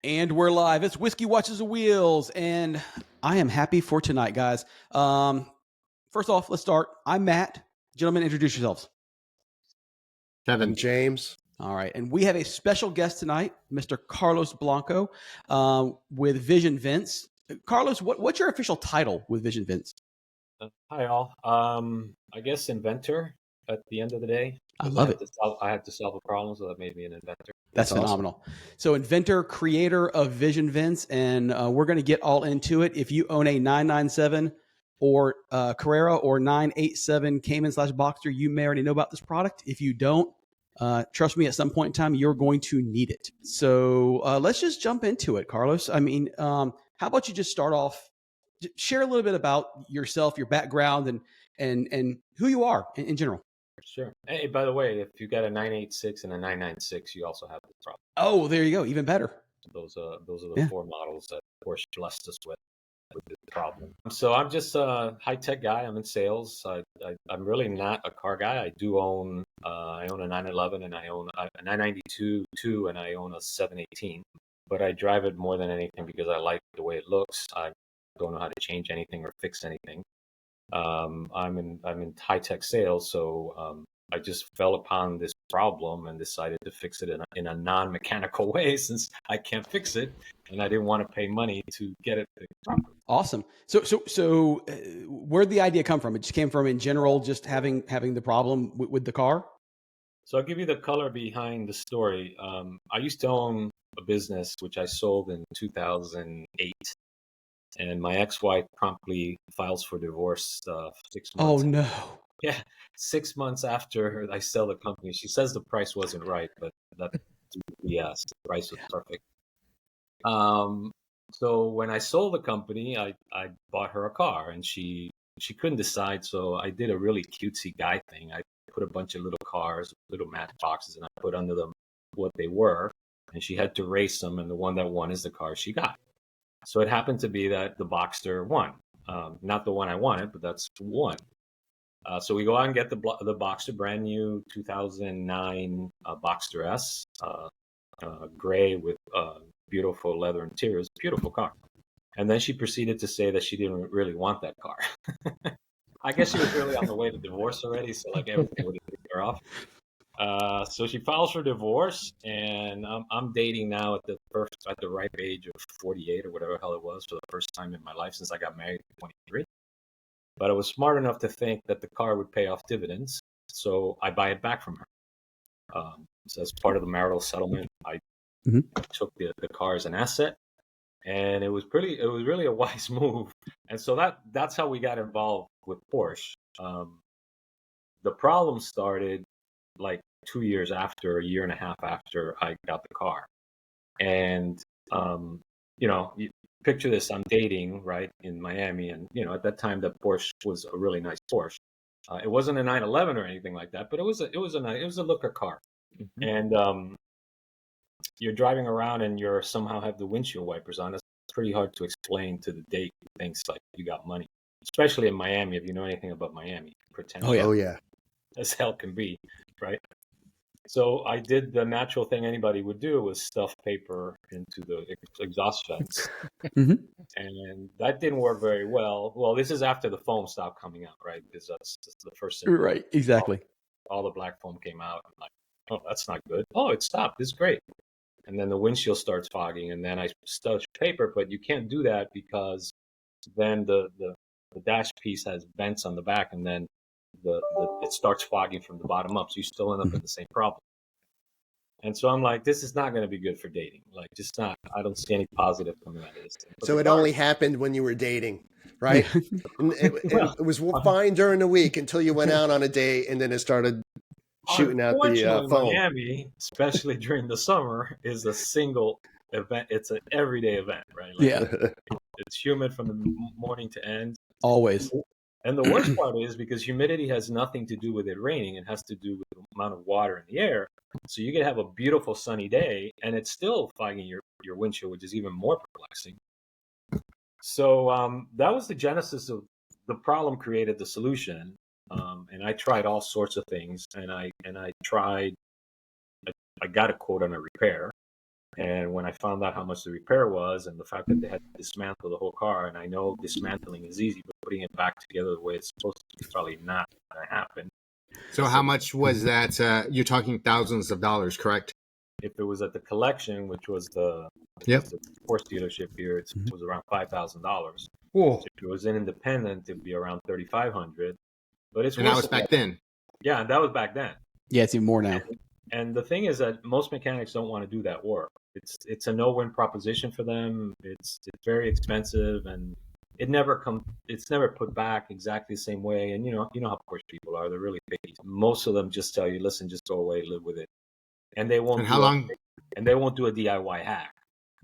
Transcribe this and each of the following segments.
And we're live. It's Whiskey Watches the Wheels, and I am happy for tonight, guys. First off, let's start. I'm Matt. Gentlemen, introduce yourselves. Kevin. James. All right, and we have a special guest tonight, Mr. Carlos Blanco, with Vision Vents. Carlos, what's your official title with Vision Vents? Hi, all. I guess inventor at the end of the day. I love it. I had to solve a problem, so that made me an inventor. That's phenomenal. Awesome. So inventor, creator of Vision Vents, and we're going to get all into it. If you own a 997 or Carrera or 987 Cayman/Boxster, you may already know about this product. If you don't, trust me, at some point in time, you're going to need it. So let's just jump into it, Carlos. I mean, how about you just start off, share a little bit about yourself, your background, and who you are in general. Sure. Hey, by the way, if you got a 986 and a 996, you also have this problem. Oh, there you go. Even better. Those are the four models that Porsche blessed us with this problem. So I'm just a high-tech guy. I'm in sales. I'm really not a car guy. I do own, I own a 911 and I own a 992 too, and I own a 718. But I drive it more than anything because I like the way it looks. I don't know how to change anything or fix anything. I'm in high-tech sales, so I just fell upon this problem and decided to fix it in a non-mechanical way since I can't fix it, and I didn't want to pay money to get it fixed properly. Awesome. So where'd the idea come from? It just came from, in general, just having the problem with the car? So I'll give you the color behind the story. I used to own a business which I sold in 2008. And my ex-wife promptly files for divorce 6 months. Oh, no. Yeah, 6 months after I sell the company. She says the price wasn't right, but that's BS. The price was perfect. So when I sold the company, I bought her a car, and she couldn't decide. So I did a really cutesy guy thing. I put a bunch of little cars, little matchboxes, and I put under them what they were. And she had to race them, and the one that won is the car she got. So it happened to be that the Boxster won. Not the one I wanted, but that's one. So we go out and get the Boxster, brand new 2009 Boxster S, gray with beautiful leather interiors, beautiful car. And then she proceeded to say that she didn't really want that car. I guess she was really on the way to divorce already, so like everything would have taken her off. So she files for divorce, and I'm dating now at the ripe age of 48 or whatever the hell it was for the first time in my life since I got married at 23. But I was smart enough to think that the car would pay off dividends, so I buy it back from her. So as part of the marital settlement, I took the car as an asset, and it was really a wise move. And so that's how we got involved with Porsche. The problem started like 2 years after, a year and a half after I got the car. And, you picture this, I'm dating, right, in Miami. And, at that time, the Porsche was a really nice Porsche. It wasn't a 911 or anything like that, but it was a looker car. Mm-hmm. And you're driving around and you somehow have the windshield wipers on. It's pretty hard to explain to the date who thinks like you got money, especially in Miami. If you know anything about Miami, pretend. Oh yeah. As hell can be, right? So I did the natural thing anybody would do, was stuff paper into the exhaust vents. And that didn't work very well. Well, this is after the foam stopped coming out, right? Because that's the first thing. Right, exactly. All the black foam came out. I'm like, oh, that's not good. Oh, it stopped. It's great. And then the windshield starts fogging, and then I stuff paper, but you can't do that because then the dash piece has vents on the back, and then it starts fogging from the bottom up, so you still end up with the same problem. And so I'm like, this is not going to be good for dating. Like, just not. I don't see any positive coming out of this thing. So it only happened when you were dating, right? It was fine during the week until you went out on a date, and then it started shooting out the foam. Miami, especially during the summer, is a single event. It's an everyday event, right? Like, it's humid from the morning to end. Always. And the worst part is because humidity has nothing to do with it raining. It has to do with the amount of water in the air. So you can have a beautiful sunny day and it's still fogging your windshield, which is even more perplexing. So that was the genesis of the problem created the solution. And I tried all sorts of things, and I got a quote on a repair. And when I found out how much the repair was and the fact that they had to dismantle the whole car, and I know dismantling is easy, but putting it back together the way it's supposed to is probably not going to happen. So how much was that? You're talking thousands of dollars, correct? If it was at the collection, which was the Porsche dealership here, it was around $5,000. Whoa. If it was an independent, it'd be around $3,500. But it's and that was back then. Yeah, and that was back then. Yeah, it's even more now. And the thing is that most mechanics don't want to do that work. It's a no-win proposition for them. It's very expensive, and it's never put back exactly the same way. And you know how Porsche people are. They're really picky. Most of them just tell you, listen, just go away, live with it. And they won't. And they won't do a DIY hack.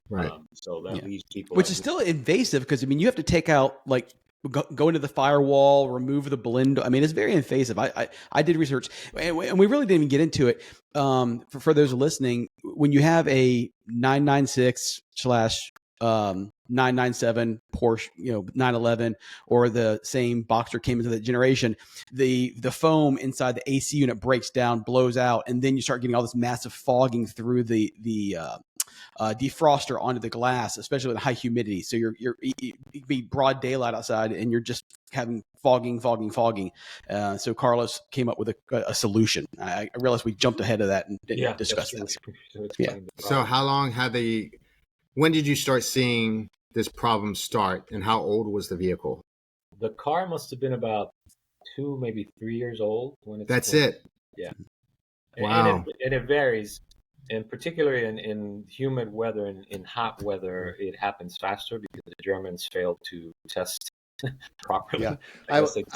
Right. So that leaves people. Which is still invasive because, I mean, you have to take out, like, go into the firewall, remove the blend. I mean, it's very invasive. I did research, and we really didn't even get into it. For those listening, when you have a 996/997 Porsche, 911, or the same Boxster came into that generation, the foam inside the AC unit breaks down, blows out, and then you start getting all this massive fogging through the defroster onto the glass, especially with high humidity. So you could be broad daylight outside and you're just having fogging. So Carlos came up with a solution. I realized we jumped ahead of that and didn't discuss that. Yeah. So how long when did you start seeing this problem start, and how old was the vehicle? The car must have been about 2, maybe 3 years old when it's. That's it. Yeah. Wow. And it varies. And particularly in humid weather and in hot weather, it happens faster because the Germans failed to test properly. Yeah, I would think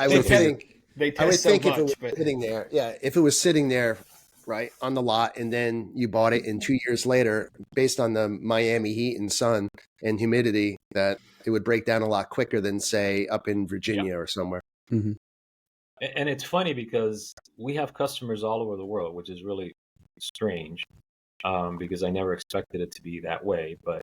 if it was sitting there, if it was sitting there, right, on the lot, and then you bought it, and 2 years later, based on the Miami heat and sun and humidity, that it would break down a lot quicker than, say, up in Virginia or somewhere. Mm-hmm. And it's funny because we have customers all over the world, which is really strange. Because I never expected it to be that way. But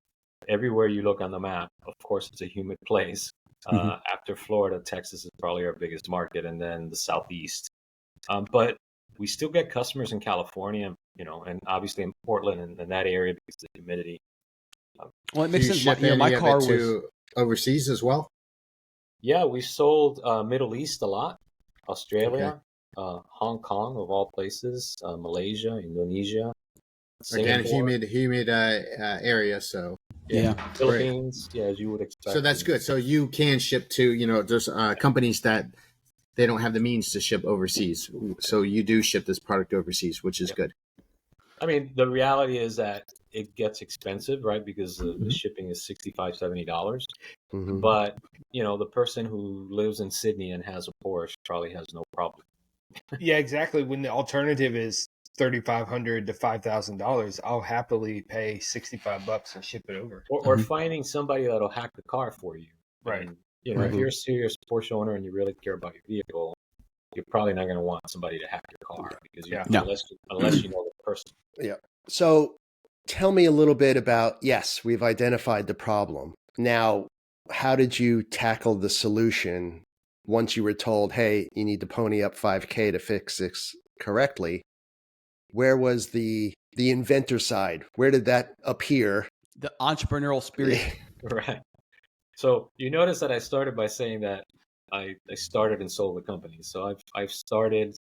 everywhere you look on the map, of course, it's a humid place. After Florida, Texas is probably our biggest market, and then the Southeast. But we still get customers in California, and obviously in Portland and that area because of the humidity. Well, it makes sense. My car was overseas as well. Yeah, we sold Middle East a lot, Australia, Hong Kong of all places, Malaysia, Indonesia. Again, humid area. So Philippines, as you would expect. So that's good. So you can ship to, there's companies that they don't have the means to ship overseas. So you do ship this product overseas, which is good. I mean, the reality is that it gets expensive, right? Because the shipping is $65, $70. Mm-hmm. But, the person who lives in Sydney and has a Porsche probably has no problem. Yeah, exactly. When the alternative is $3,500 to $5,000, I'll happily pay $65 and ship it over. Or finding somebody that'll hack the car for you. Right. And, if you're a serious Porsche owner and you really care about your vehicle, you're probably not going to want somebody to hack your car because unless you know the person. Yeah. So tell me a little bit about, yes, we've identified the problem. Now, how did you tackle the solution once you were told, hey, you need to pony up $5,000 to fix this correctly? Where was the inventor side? Where did that appear? The entrepreneurial spirit. Right. So you notice that I started by saying that I started and sold the company. So I've started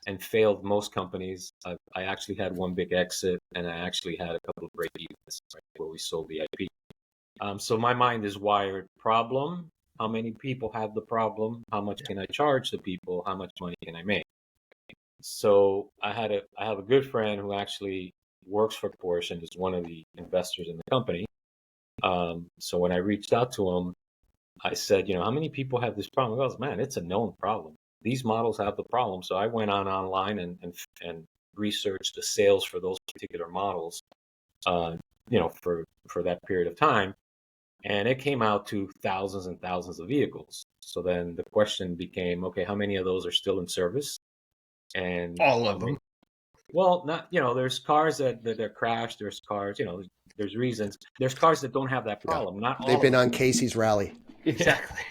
and failed most companies. I actually had one big exit, and I actually had a couple of break-evens, right, where we sold the IP. So my mind is wired: problem. How many people have the problem? How much can I charge the people? How much money can I make? So I have a good friend who actually works for Porsche and is one of the investors in the company. So when I reached out to him, I said, how many people have this problem? He goes, man, it's a known problem. These models have the problem. So I went online and researched the sales for those particular models, for that period of time. And it came out to thousands and thousands of vehicles. So then the question became, okay, how many of those are still in service? And all of them. Well, not, there's cars that are crashed. There's cars, there's reasons. There's cars that don't have that problem. Not all. They've been on Casey's rally. Exactly.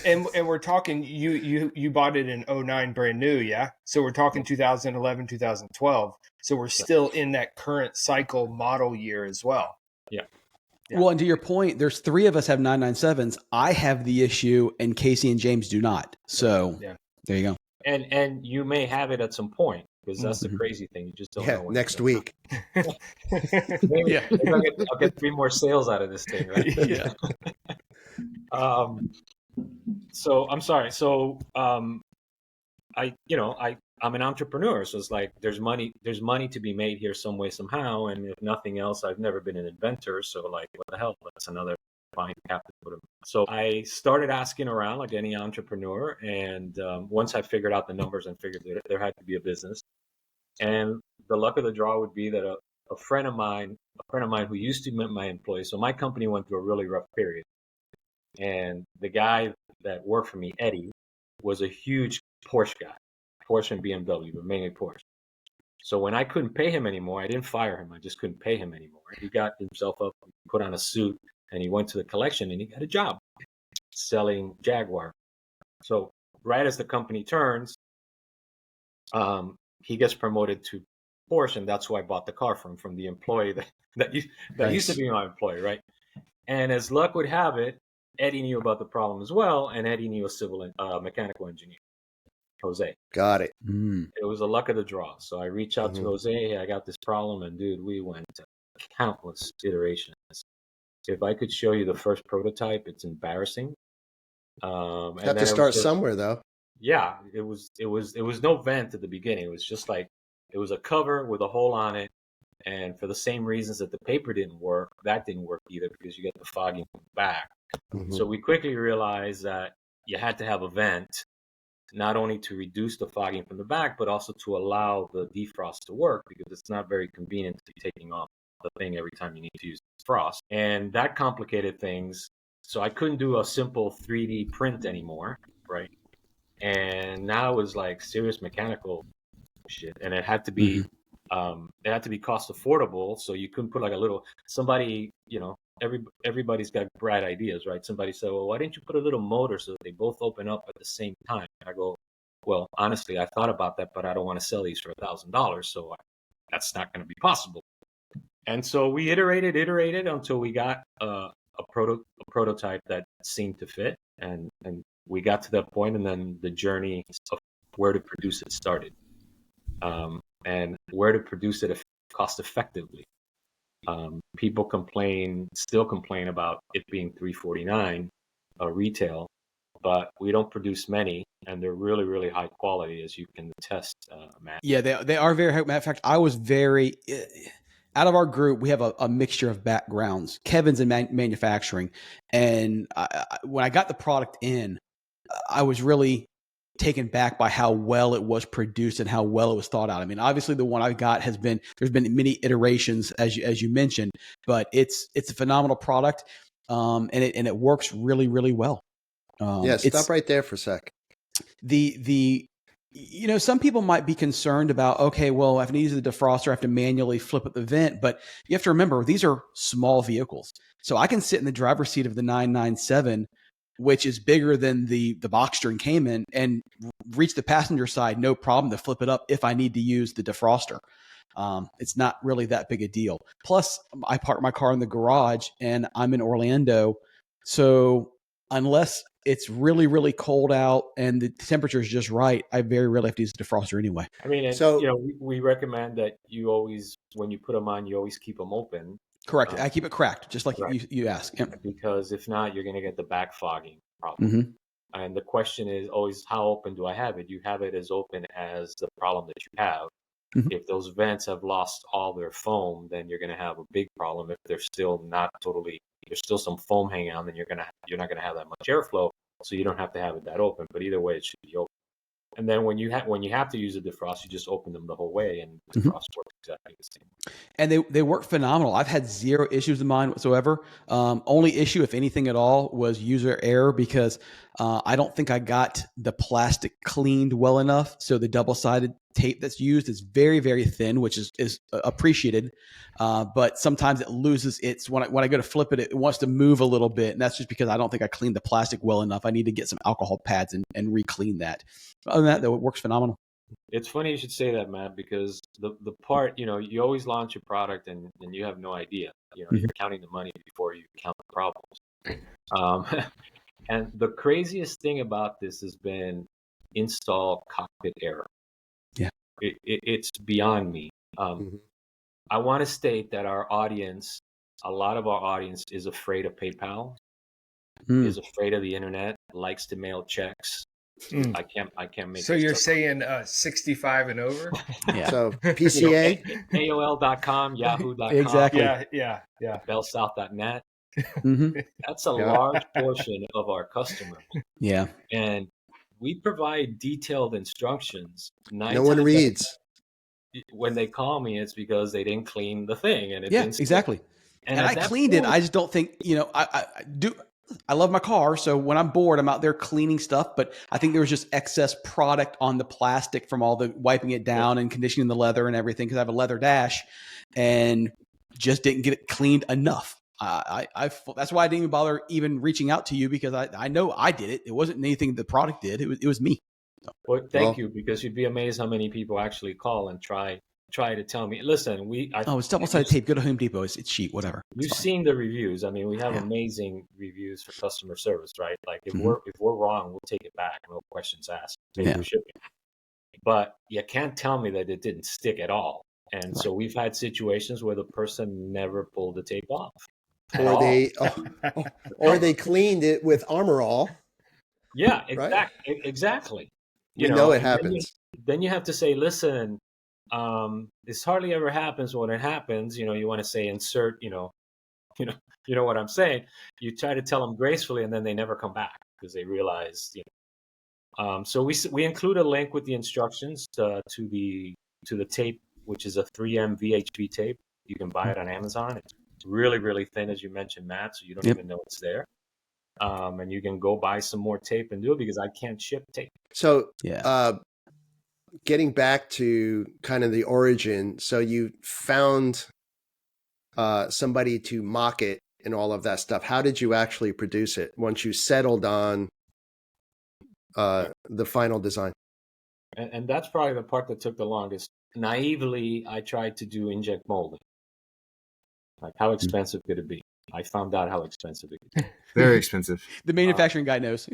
and we're talking you bought it in '09 brand new, yeah? So we're talking 2011, 2012. So we're still in that current cycle model year as well. Yeah. Yeah. Well, and to your point, there's 3 of us have 997s. I have the issue, and Casey and James do not. So Yeah. there you go. And you may have it at some point, because that's the Mhm. crazy thing. You just don't Yeah, know when. next week. Maybe, Yeah. maybe I'll get 3 more sales out of this thing, right? Yeah. So I'm sorry. So I'm an entrepreneur, so it's like there's money to be made here some way somehow, and if nothing else, I've never been an inventor, so like what the hell, that's another fine cap to put 'em. So I started asking around like any entrepreneur, and once I figured out the numbers and figured that there had to be a business, and the luck of the draw would be that a friend of mine who used to be my employee, so my company went through a really rough period, and the guy that worked for me, Eddie, was a huge Porsche guy. Porsche and BMW, but mainly Porsche. So when I couldn't pay him anymore, I didn't fire him. I just couldn't pay him anymore. He got himself up, put on a suit, and he went to the collection and he got a job selling Jaguar. So right as the company turns, he gets promoted to Porsche, and that's who I bought the car from the employee that used to Nice. be my employee, right? And as luck would have it, Eddie knew about the problem as well, and Eddie knew a civil mechanical engineer, Jose. Got it. It was a luck of the draw. So I reached out to Mhm. Jose. Hey, I got this problem, and dude, we went to countless iterations. If I could show you the first prototype, it's embarrassing. And Have then to it was start just, somewhere, though. yeah, it was no vent at the beginning. It was just like it was a cover with a hole on it, and for the same reasons that the paper didn't work, that didn't work either because you get the fogging from the back. Mhm. So we quickly realized that you had to have a vent, not only to reduce the fogging from the back, but also to allow the defrost to work, because it's not very convenient to be taking off the thing every time you need to use defrost. And that complicated things. So I couldn't do a simple 3D print anymore, right? And now it was like serious mechanical shit, and it had to be cost affordable. So you couldn't put like a little somebody, everybody's got bright ideas, right? Somebody said, well, why didn't you put a little motor so that they both open up at the same time? And I go, well, honestly, I thought about that, but I don't want to sell these for $1,000, so that's not going to be possible. And so we iterated until we got a prototype that seemed to fit, and we got to that point, and then the journey of where to produce it started, and where to produce it cost effectively. People still complain about it being $349 retail, but we don't produce many, and they're really, really high quality, as you can attest, Matt. Yeah, they are very. Matter of fact, I was very. Out of our group, we have a mixture of backgrounds. Kevin's in manufacturing, and when I got the product in, I was really taken back by how well it was produced and how well it was thought out. I mean, obviously, the one I got there's been many iterations, as you mentioned, but it's a phenomenal product, and it works really, really well. Yeah, It's stop right there for a sec. the some people might be concerned about, okay, well, if I need to use the defroster, I have to manually flip up the vent. But you have to remember, these are small vehicles. So I can sit in the driver's seat of the 997, which is bigger than the Boxster and Cayman, and reach the passenger side, no problem, to flip it up if I need to use the defroster. It's not really that big a deal. Plus, I park my car in the garage, and I'm in Orlando. So unless it's really, really cold out and the temperature is just right, I very rarely have to use the defroster anyway. I mean, and, So, we recommend that you always, when you put them on, you always keep them open. Correct. I keep it cracked, just like Right. you asked. Yep. Because if not, you're going to get the back fogging problem. Mm-hmm. And the question is always, how open do I have it? You have it as open as the problem that you have. Mhm. If those vents have lost all their foam, then you're going to have a big problem. If they're still not totally, there's still some foam hanging on, then you're not going to have that much airflow. So you don't have to have it that open. But either way, it should be open. And then when you have to use a defrost, you just open them the whole way, and defrost works exactly the same. And they work phenomenal. I've had zero issues with mine whatsoever. Only issue, if anything at all, was user error because I don't think I got the plastic cleaned well enough. So the double-sided tape that's used is very, very thin, which is appreciated. But sometimes it loses its, when I go to flip it, it wants to move a little bit. And that's just because I don't think I cleaned the plastic well enough. I need to get some alcohol pads and re-clean that. Other than that, though, it works phenomenal. It's funny you should say that, Matt, because the part, you always launch your product and you have no idea. You're counting the money before you count the problems. And the craziest thing about this has been install cockpit error. Yeah. It's beyond me. I want to state that a lot of our audience is afraid of PayPal, is afraid of the internet, likes to mail checks. I can't make. So you're saying 65 and over? Yeah. So PCA, AOL.com, Yahoo.com, Exactly. Yeah. bellsouth.net. That's a Yeah. large portion of our customers. Yeah. And we provide detailed instructions. no one reads. When they call me, it's because they didn't clean the thing. And it Yeah, didn't exactly. And I cleaned it. I just don't think, I do. I love my car. So when I'm bored, I'm out there cleaning stuff. But I think there was just excess product on the plastic from all the wiping it down and conditioning the leather and everything. Because I have a leather dash and just didn't get it cleaned enough. That's why I didn't even bother even reaching out to you, because I know I did it. It wasn't anything the product did. It was me. Well, thank you, because you'd be amazed how many people actually call and try to tell me, listen, it's double-sided tape. Go to Home Depot. It's cheap, whatever. You've seen the reviews. I mean, we have amazing reviews for customer service, right? Like if we're wrong, we'll take it back, no questions asked. Maybe shipping. But you can't tell me that it didn't stick at all. And so we've had situations where the person never pulled the tape off. Or they cleaned it with Armor All. Yeah, exactly. You know it happens. Then you have to say, listen, this hardly ever happens. When it happens, you want to say insert, you know what I'm saying. You try to tell them gracefully, and then they never come back because they realize, So we include a link with the instructions to the tape, which is a 3M VHP tape. You can buy it on Amazon. It's really, really thin, as you mentioned, Matt, so you don't even know it's there. And you can go buy some more tape and do it, because I can't ship tape. So, getting back to kind of the origin, so you found somebody to mock it and all of that stuff. How did you actually produce it once you settled on the final design? And that's probably the part that took the longest. Naively, I tried to do inject molding. Like, how expensive could it be? I found out how expensive it could be. Very expensive. The manufacturing guy knows.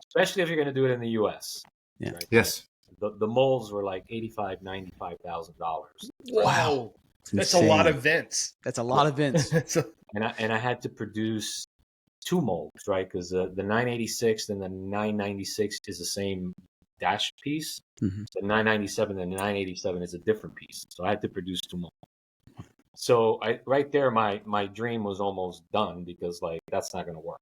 Especially if you're going to do it in the U.S. Yeah. Right? Yes. The molds were like $85,000, $95,000. Wow. That's a lot of vents. That's a lot of vents. And I had to produce two molds, right? Because the 986 and the 996 is the same dash piece. The 997 and the 987 is a different piece. So I had to produce two molds. So right there, my dream was almost done, because that's not going to work.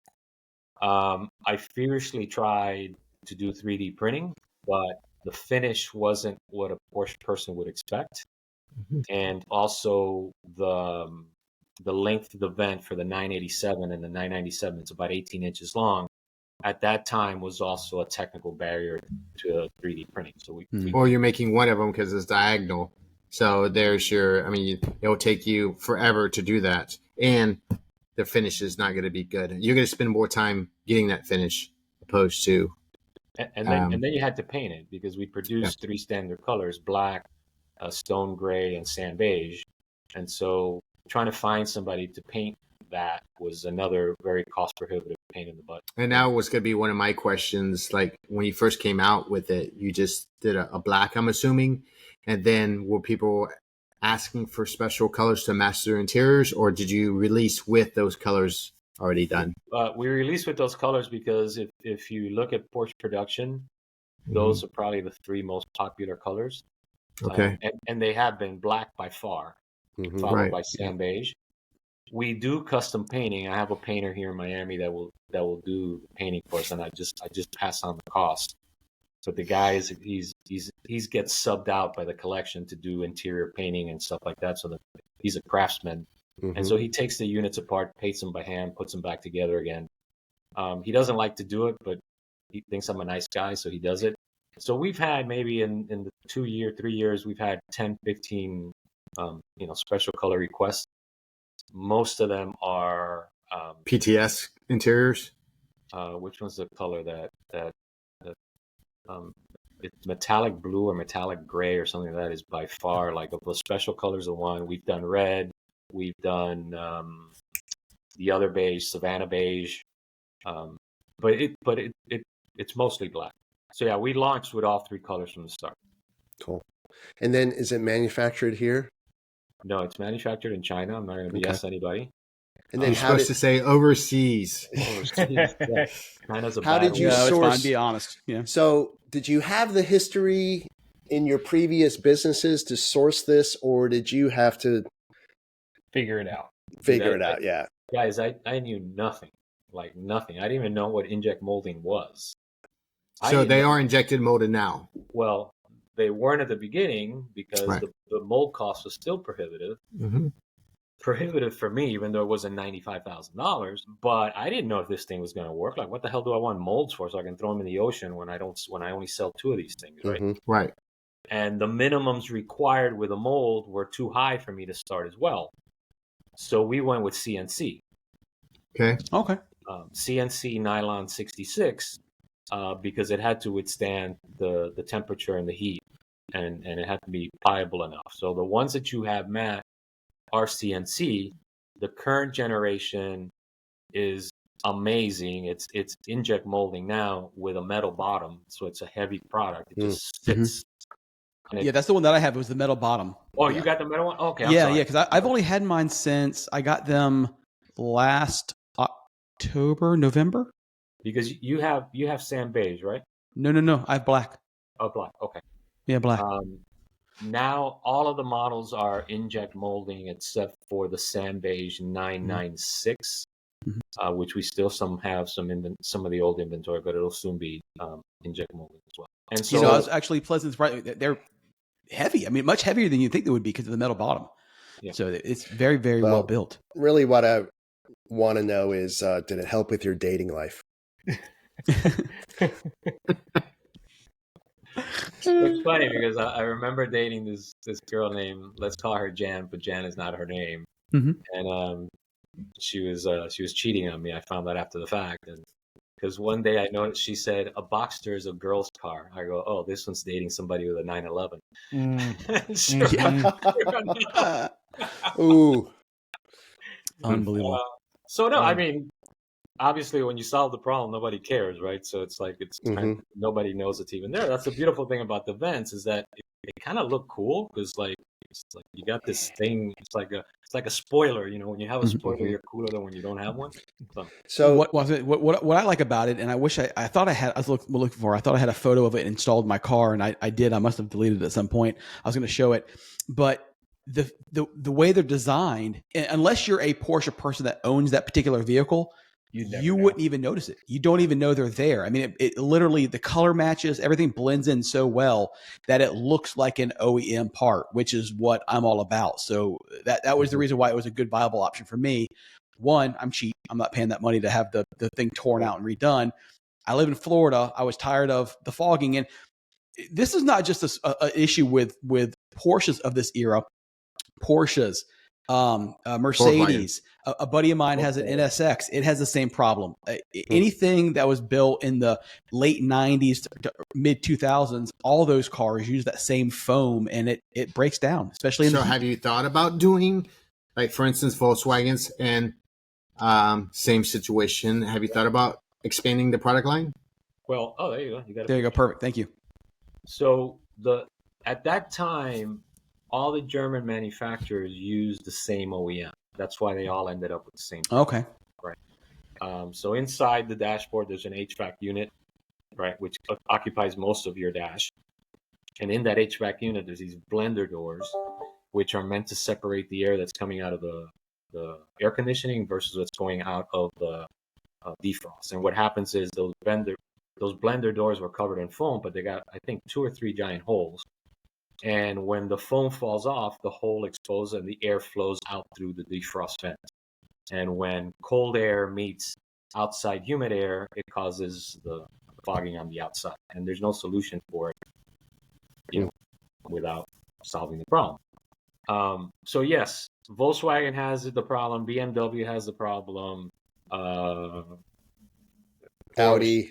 I furiously tried to do 3D printing, but the finish wasn't what a Porsche person would expect. And also the length of the vent for the 987 and the 997, it's about 18 inches long. At that time was also a technical barrier to 3D printing. So or you're making one of them because it's diagonal. So there's it'll take you forever to do that. And the finish is not going to be good. You're going to spend more time getting that finish opposed to. And then you had to paint it, because we produced three standard colors: black, stone gray, and sand beige. And so trying to find somebody to paint that was another very cost prohibitive pain in the butt. And that was going to be one of my questions. Like, when you first came out with it, you just did a black, I'm assuming. And then were people asking for special colors to match their interiors, or did you release with those colors already done? We released with those colors because if you look at Porsche production, those are probably the three most popular colors. Okay. And they have been black by far, followed by sand beige. We do custom painting. I have a painter here in Miami that will do the painting for us, and I just pass on the cost. So the guy he's gets subbed out by the collection to do interior painting and stuff like that. So that he's a craftsman, and so he takes the units apart, paints them by hand, puts them back together again. He doesn't like to do it, but he thinks I'm a nice guy, so he does it. So we've had maybe in the 3 years, we've had 10, 15, special color requests. Most of them are PTS interiors. Which one's the color that it's metallic blue or metallic gray or something like that is by far like of the special colors of one. We've done red, we've done the other beige, Savannah beige, but it's mostly black. So yeah, we launched with all three colors from the start. Cool. And then is it manufactured here? No, it's manufactured in China. I'm not going to BS anybody. And then You're supposed to say overseas. Yeah. China's a How bad did you word. No, it's source- fine. Be honest. Yeah. So did you have the history in your previous businesses to source this, or did you have to Figure it out. figure it out? Yeah. Guys, I knew nothing, like nothing. I didn't even know what inject molding was. So they are injected molded now. Well, they weren't at the beginning because Right. the mold cost was still prohibitive. Mm-hmm. Prohibitive for me, even though it wasn't $95,000. But I didn't know if this thing was going to work. Like, what the hell do I want molds for? So I can throw them in the ocean when I only sell 2 of these things, right? Right. And the minimums required with a mold were too high for me to start as well. So we went with CNC. Okay. Okay. CNC nylon 66 because it had to withstand the temperature and the heat, and it had to be pliable enough. So the ones that you have, Matt, are CNC. The current generation is amazing. It's inject molding now with a metal bottom, so it's a heavy product. It just sits. Yeah, that's the one that I have. It was the metal bottom. Oh, Yeah. you got the metal one? Okay. Yeah, because I've only had mine since I got them last October, November. Because you have sand beige, right? No. I have black. Oh, black. Okay. Yeah, black. Now all of the models are inject molding except for the sand beige 996, which we still have some of the old inventory, but it'll soon be inject molding as well. And so I was actually pleasant surprised. They're heavy. I mean, much heavier than you think they would be because of the metal bottom. Yeah. So it's very, very well built. Really, what I want to know is, did it help with your dating life? It's funny because I remember dating this girl named, let's call her Jan, but Jan is not her name. And she was cheating on me. I found that after the fact, and because one day I noticed she said a Boxster is a girl's car. I go, oh, this one's dating somebody with a 911. Ooh, unbelievable. So no, I mean, obviously, when you solve the problem, nobody cares, right? So it's like nobody knows it's even there. That's the beautiful thing about the vents is that it kind of look cool because like you got this thing. It's like a spoiler, you know. When you have a spoiler, you're cooler than when you don't have one. So what was it? What I like about it, and I wish I thought I had. I was looking for. I thought I had a photo of it installed in my car, and I did. I must have deleted it at some point. I was going to show it, but the way they're designed, unless you're a Porsche person that owns that particular vehicle, you wouldn't even notice it. You don't even know they're there. I mean, it literally, the color matches, everything blends in so well that it looks like an OEM part, which is what I'm all about. So that was the reason why it was a good viable option for me. One, I'm cheap. I'm not paying that money to have the thing torn out and redone. I live in Florida. I was tired of the fogging. And this is not just an issue with Porsches of this era. Porsches, Mercedes. A buddy of mine has an NSX. It has the same problem. Anything that was built in the late 90s to mid 2000s, all those cars use that same foam, and it breaks down, especially in So have you thought about doing, like, for instance, Volkswagens and same situation? Have you thought about expanding the product line? Well, there you go. There you go. Perfect. Thank you. So at that time, all the German manufacturers used the same OEM. That's why they all ended up with the same. Okay. Right. So inside the dashboard, there's an HVAC unit, right, which occupies most of your dash. And in that HVAC unit, there's these blender doors, which are meant to separate the air that's coming out of the air conditioning versus what's going out of the defrost. And what happens is those those blender doors were covered in foam, but they got, I think, 2 or 3 giant holes. And when the foam falls off, the hole exposes and the air flows out through the defrost vent. And when cold air meets outside humid air, it causes the fogging on the outside. And there's no solution for it, without solving the problem. So yes, Volkswagen has the problem. BMW has the problem. Audi.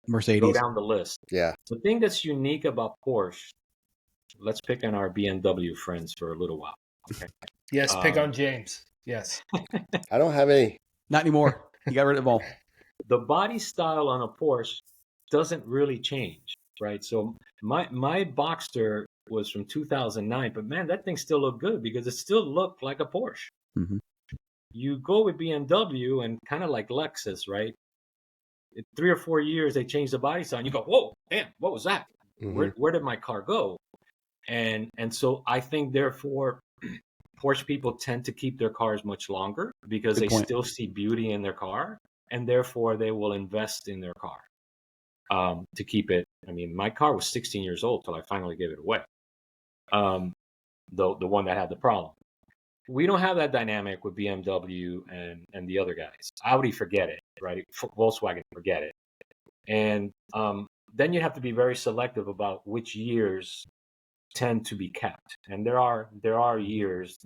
Mercedes. Go down the list. Yeah. The thing that's unique about Porsche, let's pick on our BMW friends for a little while. Okay. Yes, pick on James. Yes. I don't have any. Not anymore. You got rid of them all. The body style on a Porsche doesn't really change, right? So my Boxster was from 2009, but man, that thing still looked good because it still looked like a Porsche. Mm-hmm. You go with BMW and kind of like Lexus, right? In 3 or 4 years, they change the body style, and you go, "Whoa, damn, what was that? Mhm. Where did my car go?" And so I think therefore Porsche people tend to keep their cars much longer because Good they point. still see beauty in their car, and therefore they will invest in their car to keep it. I mean, my car was 16 years old till I finally gave it away. The one that had the problem. We don't have that dynamic with BMW and the other guys. Audi, forget it, right? Volkswagen, forget it. And then you have to be very selective about which years tend to be kept. And there are years,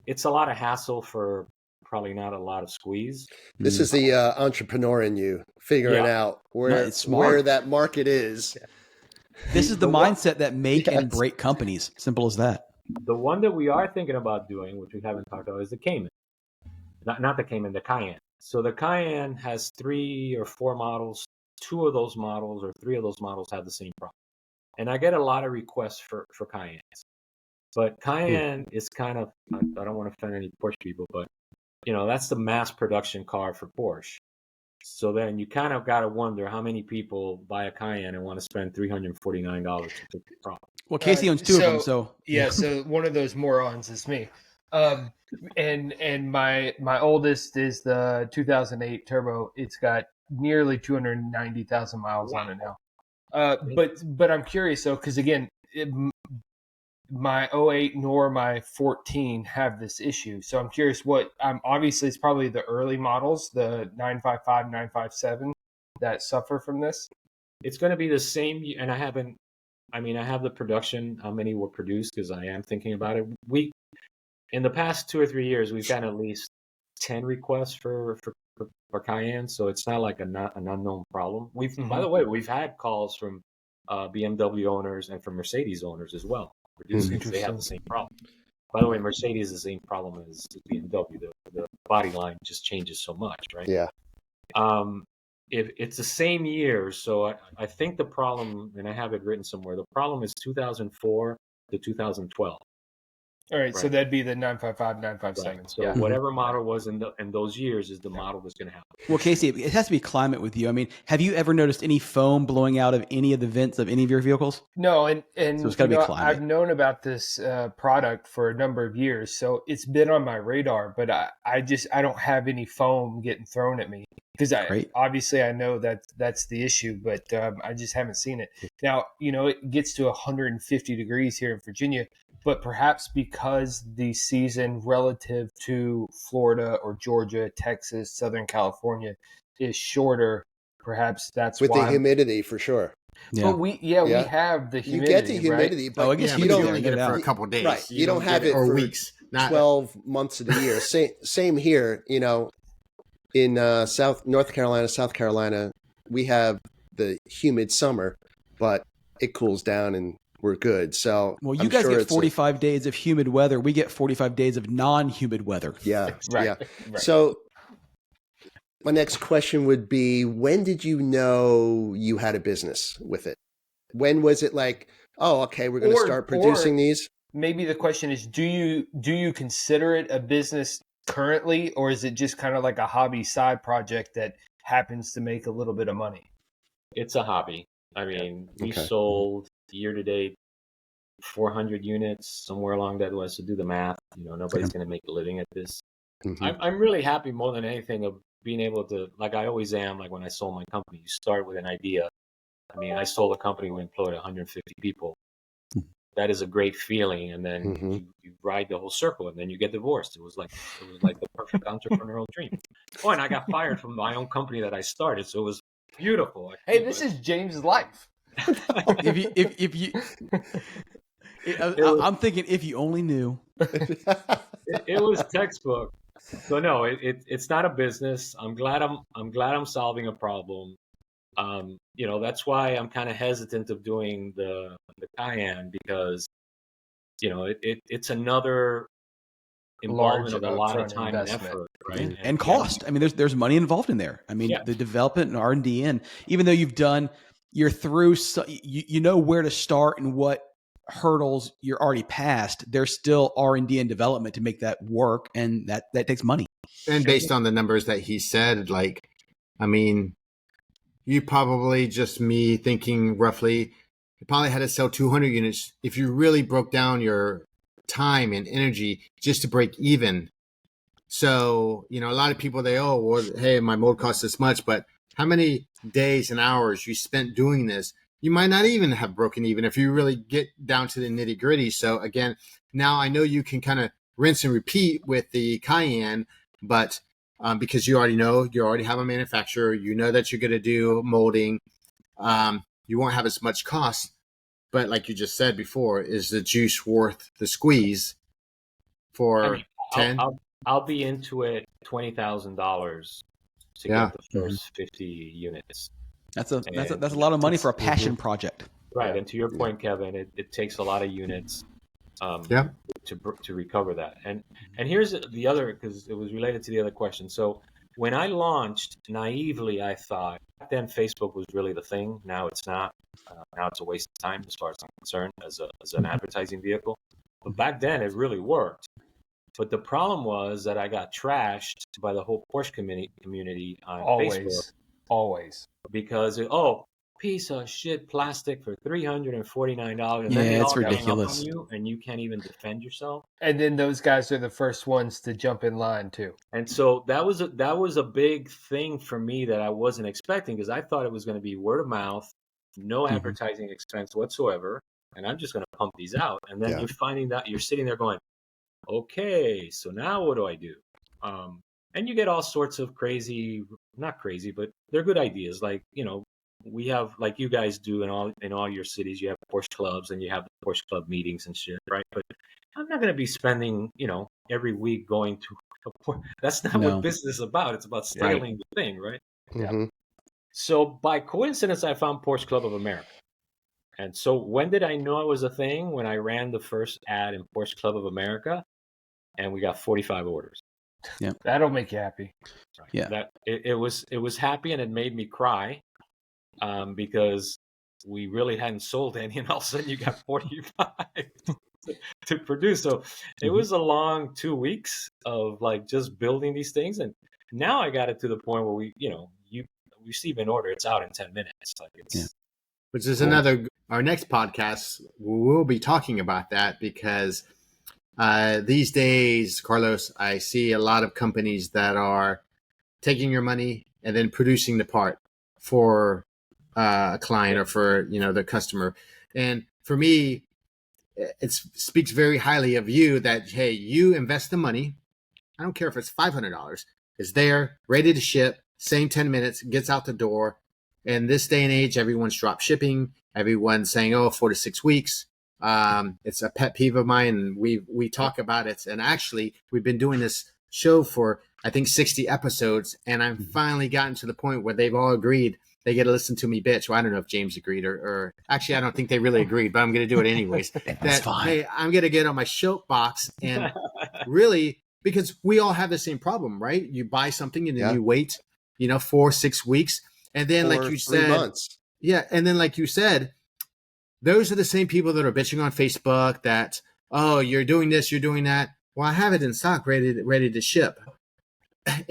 it's a lot of hassle for probably not a lot of squeeze. This is the entrepreneur in you figuring out it's smart. where that market is. This is the one- mindset that make and Yes. break companies. Simple as that. The one that we are thinking about doing, which we haven't talked about, is the Cayman. Not the Cayman, the Cayenne. So the Cayenne has 3 or 4 models. 2 of those models or 3 of those models have the same problem. And I get a lot of requests for Cayennes. But Cayenne is kind of, I don't want to offend any Porsche people, but that's the mass production car for Porsche. So then you kind of got to wonder how many people buy a Cayenne and want to spend $349 to fix the problem. Well, Casey owns 2 of them, so yeah. So one of those morons is me. And my oldest is the 2008 turbo. It's got nearly 290,000 miles on it now. But I'm curious though, because again, my 08 nor my 14 have this issue. So I'm curious obviously it's probably the early models, the 955, 957 that suffer from this. It's going to be the same. And I have the production, how many were produced, because I am thinking about it. In the past 2 or 3 years, we've got at least 10 requests for Cayenne. So it's not like an unknown problem. By the way, we've had calls from BMW owners and from Mercedes owners as well. They have the same problem. By the way, Mercedes has the same problem as BMW. The body line just changes so much, right? Yeah. If it's the same year, so I think the problem, and I have it written somewhere, the problem is 2004 to 2012. All right, so that'd be the 955, 957. Right. So whatever model was in those years is the model that's going to happen. Well, Casey, it has to be climate with you. I mean, have you ever noticed any foam blowing out of any of the vents of any of your vehicles? No, and So it's gotta be climate. I've known about this product for a number of years, so it's been on my radar. But I don't have any foam getting thrown at me because obviously I know that's the issue, but I just haven't seen it. Now it gets to 150 degrees here in Virginia. But perhaps because the season relative to Florida or Georgia, Texas, Southern California is shorter, perhaps that's with why. the humidity for sure. Yeah. But we have the humidity. You get the humidity, right? but I guess you but don't you only get it for a couple of days. Right. You don't have get it or for weeks. Not 12 months of the year. Same here. In North Carolina, South Carolina, we have the humid summer, but it cools down and we're good. So Well, I'm you guys sure get it's 45 days of humid weather. We get 45 days of non-humid weather. Yeah. Right. Yeah. Right. So my next question would be, when did you know you had a business with it? When was it like, oh, okay, we're going to start producing these? Maybe the question is, do you consider it a business currently, or is it just kind of like a hobby side project that happens to make a little bit of money? It's a hobby. I mean, we Okay. sold year to date 400 units, somewhere along that was, to do the math. Nobody's going to make a living at this. Mhm. I'm really happy more than anything being able to, like I always am, like when I sold my company, you start with an idea. I mean, I sold a company we employed 150 people. That is a great feeling, and then you ride the whole circle, and then you get divorced. It was like the perfect entrepreneurial dream. Oh, and I got fired from my own company that I started, so it was beautiful. Hey, this is James' life. if you I'm thinking if you only knew. It was textbook. So no, it's not a business. I'm glad I'm solving a problem. That's why I'm kind of hesitant of doing the Cayenne, because it's another involvement of a lot of time and effort, right? And cost. I mean, there's money involved in there. I mean, the development and R&D, and even though you're through, you know where to start and what hurdles you're already past, there's still R&D and development to make that work, and that takes money. And based on the numbers that he said, like, I mean, you probably, just me thinking roughly, you probably had to sell 200 units if you really broke down your time and energy just to break even. So, a lot of people, hey, my mold costs this much, but how many days and hours you spent doing this, you might not even have broken even if you really get down to the nitty gritty. So again, now I know you can kind of rinse and repeat with the Cayenne, but because you already have a manufacturer, you know that you're going to do molding, you won't have as much cost. But like you just said before, is the juice worth the squeeze for 10? I'll be into it $20,000 to get the first 50 units. That's a lot of money for a passion project. Right. And to your point, Kevin, it takes a lot of units to recover that. And here's the other, because it was related to the other question. So when I launched, naively, I thought back then Facebook was really the thing. Now it's not. Now it's a waste of time as far as I'm concerned as an advertising vehicle. But back then it really worked. But the problem was that I got trashed by the whole Porsche community on Facebook. Always. Because, piece of shit plastic for $349. And yeah, then it's ridiculous. On you, and you can't even defend yourself. And then those guys are the first ones to jump in line too. And so that was a big thing for me that I wasn't expecting, because I thought it was going to be word of mouth, no advertising expense whatsoever, and I'm just going to pump these out. And then you're finding that you're sitting there going, okay, so now what do I do? And you get all sorts of not crazy, but they're good ideas. Like, we have, like you guys do in all your cities, you have Porsche clubs and you have the Porsche club meetings and shit, right? But I'm not going to be spending, every week going to a Porsche. That's not what business is about. It's about scaling the thing, right? Mm-hmm. So by coincidence, I found Porsche Club of America. And so when did I know it was a thing? When I ran the first ad in Porsche Club of America, and we got 45 orders. Yeah, that'll make you happy. Right. Yeah, it was happy, and it made me cry, because we really hadn't sold any, and all of a sudden you got 45 to produce. So it was a long 2 weeks of like just building these things, and now I got it to the point where you receive an order, it's out in 10 minutes. Like it's which is our next podcast. We'll be talking about that, because these days, Carlos, I see a lot of companies that are taking your money and then producing the part for a client or for the customer. And for me, it speaks very highly of you that, hey, you invest the money. I don't care if it's $500. It's there, ready to ship, same 10 minutes, gets out the door. In this day and age, everyone's drop shipping. Everyone's saying, 4 to 6 weeks. It's a pet peeve of mine, and we talk about it. And actually, we've been doing this show for, I think, 60 episodes, and I've finally gotten to the point where they've all agreed they get to listen to me bitch. Well, I don't know if James agreed or actually, I don't think they really agreed, but I'm going to do it anyways. That's fine. Hey, I'm going to get on my soapbox and really, because we all have the same problem, right? You buy something and then you wait, 4 6 weeks. And then, like you said, 3 months. Yeah. And then, like you said, those are the same people that are bitching on Facebook that, you're doing this, you're doing that. Well, I have it in stock, ready to ship.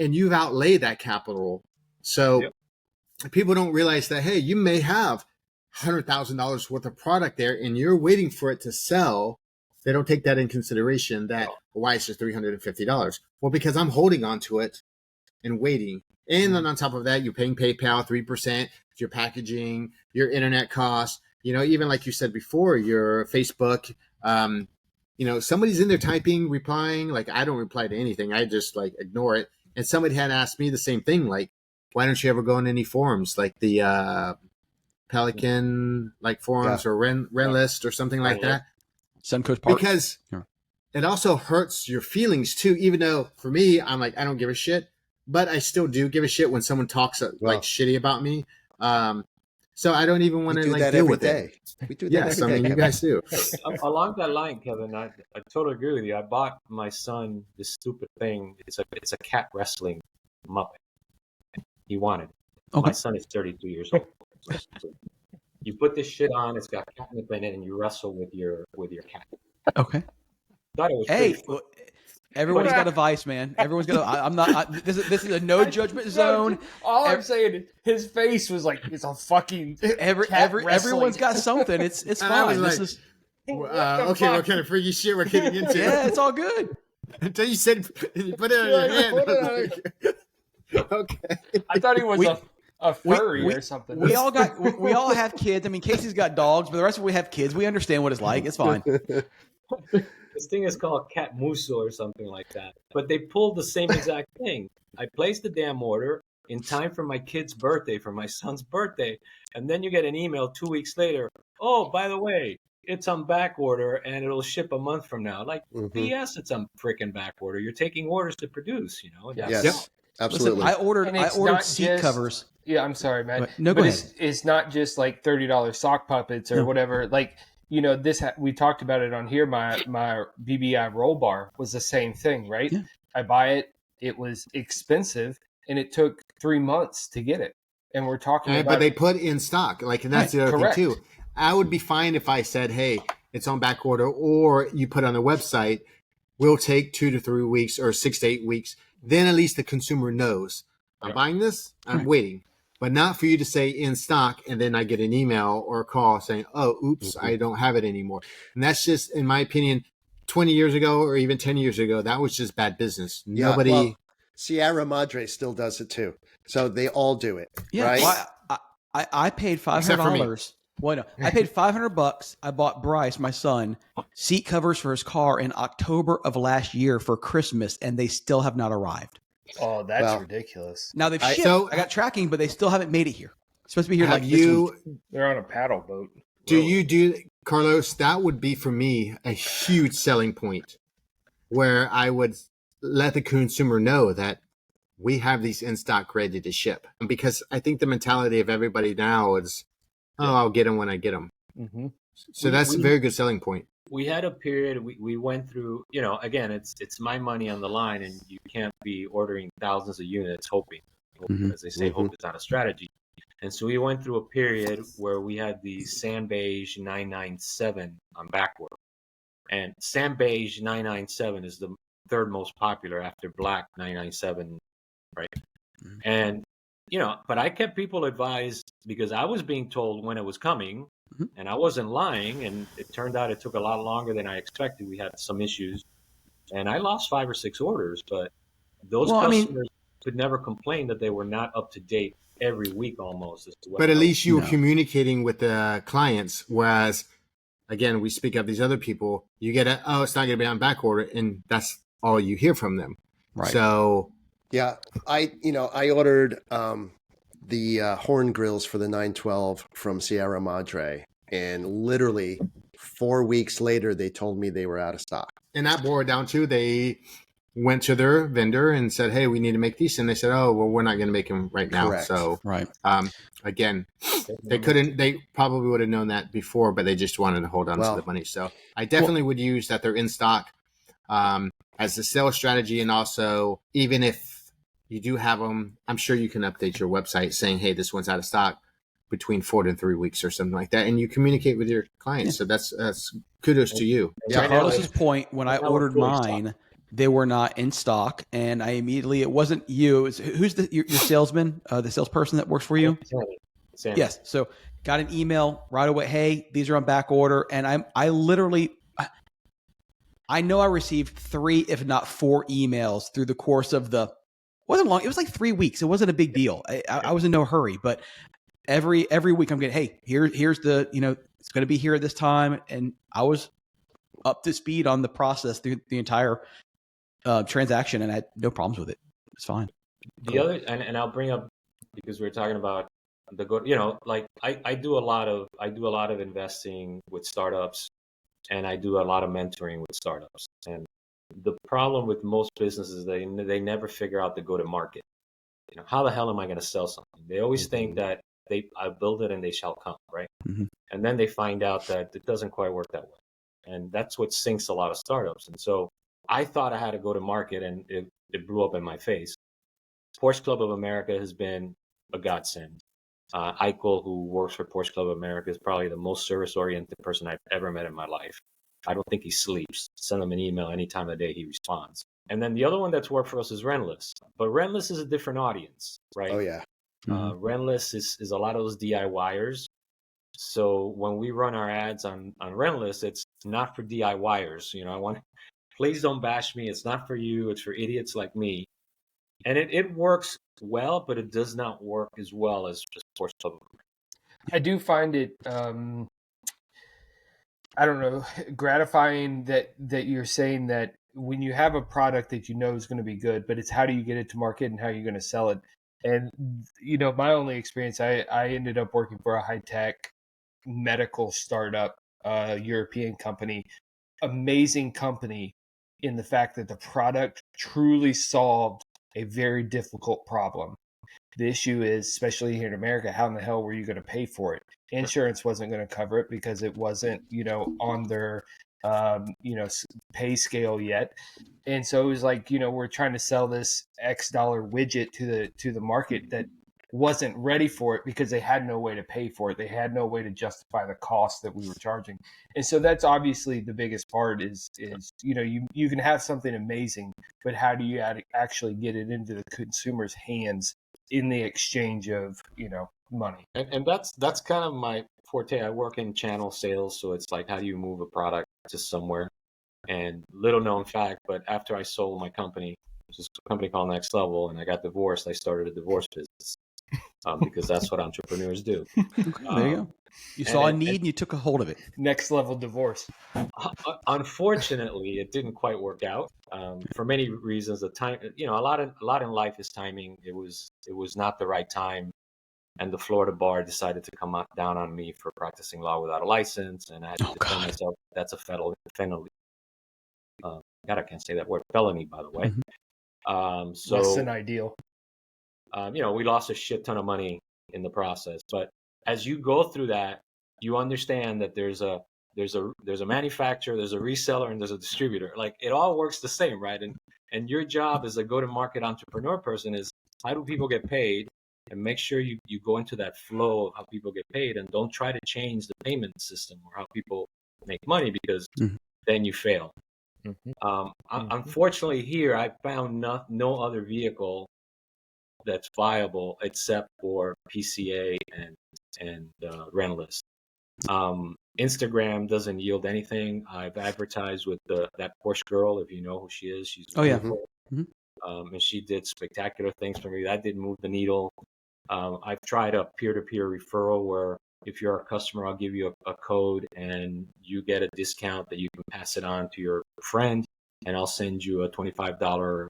And you've outlaid that capital. So people don't realize that, hey, you may have $100,000 worth of product there and you're waiting for it to sell. They don't take that in consideration, that why it's just $350. Well, because I'm holding on to it and waiting. And then on top of that, you're paying PayPal 3%, your packaging, your internet costs, even like you said before, your Facebook, somebody's in there typing, replying. Like, I don't reply to anything. I just like ignore it. And somebody had asked me the same thing. Like, why don't you ever go on any forums like the Pelican like forums or Renlist or something like that? Suncoast Park. Because it also hurts your feelings too, even though for me, I'm like, I don't give a shit, but I still do give a shit when someone talks like shitty about me. So I don't even want to like deal with it. We do that every day. I mean, you guys do. Along that line, Kevin, I totally agree with you. I bought my son this stupid thing. It's a cat wrestling Muppet. He wanted it. Okay. My son is 32 years old. So you put this shit on. It's got catnip in it, and you wrestle with your cat. Okay. Thought it was well, everyone's got a vice, man. Everyone's got. I'm not. This is a no judgment zone. All I'm saying is his face was like it's a fucking. Everyone's got something. It's fine. Like, this is okay. What kind of freaky shit we're getting into? Yeah, it's all good. Until you said you put it on your hand. Okay. I thought he was a furry or something. We all have kids. I mean, Casey's got dogs, but the rest of us, we have kids. We understand what it's like. It's fine. This thing is called Cat Muso or something like that. But they pulled the same exact thing. I placed the damn order in time for my kid's birthday, for my son's birthday. And then you get an email 2 weeks later. Oh, by the way, it's on back order and it'll ship a month from now. Like, BS, it's on freaking back order. You're taking orders to produce, Yes. Yep. Absolutely. Listen, I ordered seat covers. Yeah, I'm sorry, man. No, go ahead. It's not just like $30 sock puppets or whatever. Like, this we talked about it on here. My BBI roll bar was the same thing, right? Yeah. I buy it. It was expensive, and it took 3 months to get it. And we're talking about, but they put in stock. Like, and that's the other thing too. I would be fine if I said, "Hey, it's on back order," or you put on the website. We'll take 2 to 3 weeks or 6 to 8 weeks. Then at least the consumer knows I'm buying this. I'm waiting. But not for you to say in stock and then I get an email or a call saying, oh, oops, I don't have it anymore. And that's just, in my opinion, 20 years ago or even 10 years ago, that was just bad business. Yeah, Nobody. Well, Sierra Madre still does it too. So they all do it. Yeah. Right? Well, I paid $500. Well, no, I paid $500. I bought Bryce, my son, seat covers for his car in October of last year for Christmas, and they still have not arrived. Oh, that's ridiculous. Now they've shipped. I got tracking, but they still haven't made it here. It's supposed to be here like this week. They're on a paddle boat. Do you do, Carlos? That would be for me a huge selling point, where I would let the consumer know that we have these in stock ready to ship. Because I think the mentality of everybody now is, I'll get them when I get them. Mm-hmm. So that's a very good selling point. We had a period we went through, again, it's my money on the line, and you can't be ordering thousands of units hoping. As they say, hope is not a strategy. And so we went through a period where we had the Sand Beige 997 on back order. And Sand Beige 997 is the third most popular after Black 997, right? Mm-hmm. And, but I kept people advised because I was being told when it was coming. And I wasn't lying, and it turned out it took a lot longer than I expected. We had some issues, and I lost 5 or 6 orders, but those customers could never complain that they were not up to date every week almost. But at least you were communicating with the clients, whereas, again, we speak of these other people, you get it's not going to be on back order, and that's all you hear from them. Right. So, yeah, I ordered the horn grills for the 912 from Sierra Madre, and literally 4 weeks later they told me they were out of stock. And that boiled down to they went to their vendor and said, hey, we need to make these, and they said, oh, well, we're not going to make them right now. Correct. So again, they probably would have known that before, but they just wanted to hold on to the money. So I definitely would use that they're in stock as a sales strategy. And also, even if you do have them, I'm sure you can update your website saying, hey, this one's out of stock between 4 to 3 weeks or something like that. And you communicate with your clients. So that's kudos to you. To Carlos's point, when I ordered mine, they were not in stock. And I immediately, it wasn't you. Who's your salesman, the salesperson that works for you? Sam. Yes. So got an email right away. Hey, these are on back order. And I literally, I know I received 3, if not 4 emails through the course of the wasn't long. It was like 3 weeks. It wasn't a big deal. I was in no hurry, but every week I'm getting, hey, here's the, it's going to be here at this time. And I was up to speed on the process through the entire transaction, and I had no problems with it. It's fine. The other, and I'll bring up, because we're talking about the good, like I do a lot of investing with startups, and I do a lot of mentoring with startups. And the problem with most businesses, they never figure out the go to market. How the hell am I going to sell something? They always think that I build it and they shall come, right? Mm-hmm. And then they find out that it doesn't quite work that way. And that's what sinks a lot of startups. And so I thought I had to go to market, and it blew up in my face. Porsche Club of America has been a godsend. Eichel, who works for Porsche Club of America, is probably the most service-oriented person I've ever met in my life. I don't think he sleeps. Send him an email any time of the day, he responds. And then the other one that's worked for us is Rentless. But Rentless is a different audience, right? Oh, yeah. Rentless is a lot of those DIYers. So when we run our ads on Rentless, it's not for DIYers. Please don't bash me. It's not for you. It's for idiots like me. And it works well, but it does not work as well as just Porsche Club. I do find it, I don't know, gratifying that you're saying that when you have a product that is going to be good, but it's how do you get it to market and how you're going to sell it. And, my only experience, I ended up working for a high-tech medical startup, European company, amazing company in the fact that the product truly solved a very difficult problem. The issue is, especially here in America, how in the hell were you going to pay for it? Insurance wasn't going to cover it because it wasn't, on their, pay scale yet. And so it was like, we're trying to sell this X dollar widget to the market that wasn't ready for it because they had no way to pay for it. They had no way to justify the cost that we were charging. And so that's obviously the biggest part is you can have something amazing, but how do you actually get it into the consumer's hands in the exchange of, money? And that's kind of my forte. I work in channel sales. So it's like, how do you move a product to somewhere? And little known fact, but after I sold my company, which is a company called Next Level, and I got divorced, I started a divorce business. Because that's what entrepreneurs do. There you go. You saw a need and you took a hold of it. Next level divorce. Unfortunately, it didn't quite work out for many reasons. The time, a lot in life is timing. It was not the right time, and the Florida bar decided to come down on me for practicing law without a license, and I had to defend myself. That's a felony. God, I can't say that word. Felony, by the way. Mm-hmm. So less than ideal. We lost a shit ton of money in the process. But as you go through that, you understand that there's a manufacturer, there's a reseller, and there's a distributor. Like, it all works the same, right? And your job as a go-to-market entrepreneur person is, how do people get paid? And make sure you go into that flow of how people get paid, and don't try to change the payment system or how people make money, because then you fail. Unfortunately, here I found no other vehicle that's viable except for PCA and Rentless. Instagram doesn't yield anything. I've advertised with that Porsche girl, if you know who she is. She's beautiful. And she did spectacular things for me. That didn't move the needle. I've tried a peer-to-peer referral where if you're a customer, I'll give you a code and you get a discount that you can pass it on to your friend, and I'll send you a $25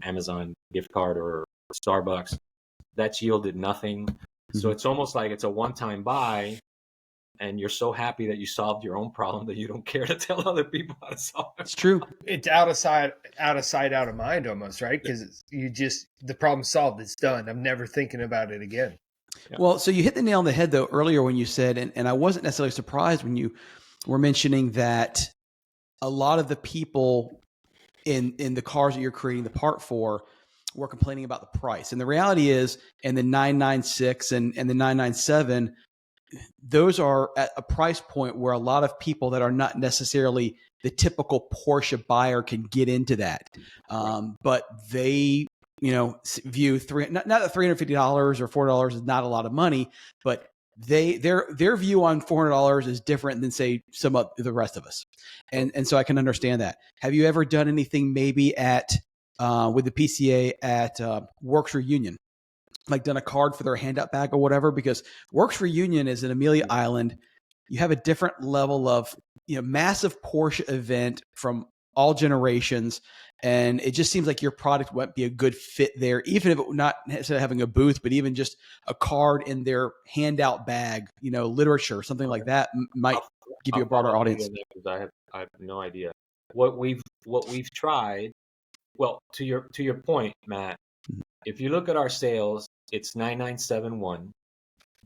Amazon gift card or Starbucks. That's yielded nothing. So it's almost like it's a one-time buy, and you're so happy that you solved your own problem that you don't care to tell other people how to solve it. It's true. It's out of sight, out of mind almost, right? Because the problem solved, it's done. I'm never thinking about it again. Yeah. Well, so you hit the nail on the head, though, earlier when you said, and I wasn't necessarily surprised when you were mentioning that a lot of the people in the cars that you're creating the part for were complaining about the price. And the reality is, in the 996 and the 997, those are at a price point where a lot of people that are not necessarily the typical Porsche buyer can get into that. But they, view not that $350 or $400 is not a lot of money, but their view on $400 is different than, say, some of the rest of us. And so I can understand that. Have you ever done anything maybe at with the PCA at Works Reunion, like done a card for their handout bag or whatever, because Works Reunion is in Amelia Island. You have a different level of, massive Porsche event from all generations. And it just seems like your product might be a good fit there, even if it not necessarily having a booth, but even just a card in their handout bag, literature, something like that might give you a broader audience. Because I have no idea what we've tried. Well, to your point, Matt, if you look at our sales, it's 9971,